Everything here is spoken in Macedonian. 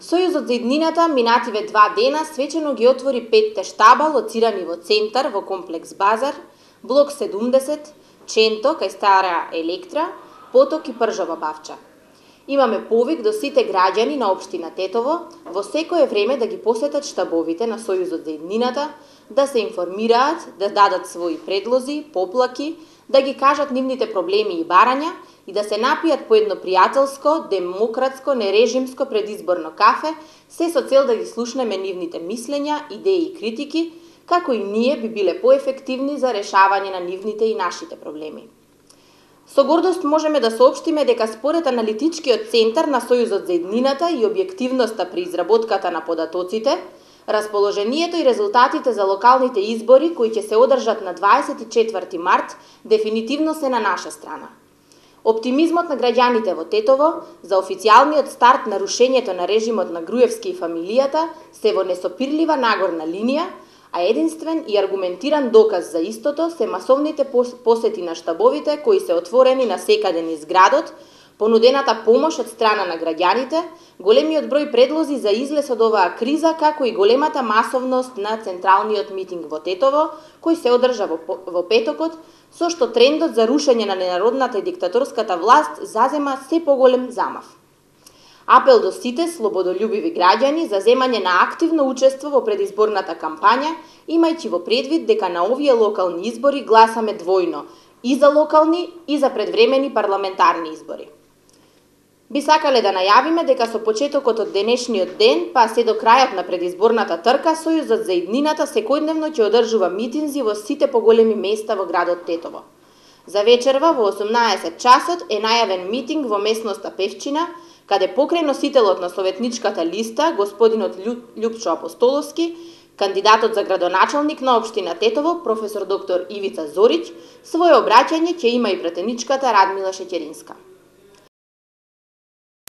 Сојузот за иднината минативе 2 дена свечено ги отвори 5 штаба лоцирани во центар во комплекс Базар, блок 70, Ченто кај Стара Електра, Поток и Пржова Бавча. Имаме повик до сите граѓани на општина Тетово во секое време да ги посетат штабовите на Сојузот за иднината, да се информираат, да дадат своји предлози, поплаки, да ги кажат нивните проблеми и барања и да се напијат по едно пријателско, демократско, нережимско предизборно кафе, се со цел да ги слушнеме нивните мислења, идеи и критики, како и ние би биле поефективни за решавање на нивните и нашите проблеми. Со гордост можеме да соопштиме дека според аналитичкиот центар на Сојузот за иднината и објективноста при изработката на податоците, расположението и резултатите за локалните избори кои ќе се одржат на 24 март дефинитивно се на наша страна. Оптимизмот на граѓаните во Тетово за официјалниот старт на рушењето на режимот на Груевски и фамилијата се во несопирлива нагорна линија, а единствен и аргументиран доказ за истото се масовните посети на штабовите кои се отворени на секаде низ градот, понудената помош од страна на граѓаните, големиот број предлози за излез од оваа криза, како и големата масовност на централниот митинг во Тетово, кој се одржа во петокот, со што трендот за рушење на ненародната и диктаторската власт зазема се поголем замав. Апел до сите слободолюбиви граѓани за земање на активно учество во предизборната кампања, имајќи во предвид дека на овие локални избори гласаме двојно, и за локални и за предвремени парламентарни избори. Би сакале да најавиме дека со почетокот од денешниот ден, па се до крајот на предизборната трка, Сојузот за иднината секојдневно ќе одржува митинзи во сите поголеми места во градот Тетово. За вечерва во 18 часот е најавен митинг во местноста Певчина, каде покрај носителот на советничката листа, господинот Љупчо Апостоловски, кандидатот за градоначалник на општина Тетово, професор доктор Ивица Зориќ, своје обраќање ќе има и пратеничката Радмила Шеќеринска.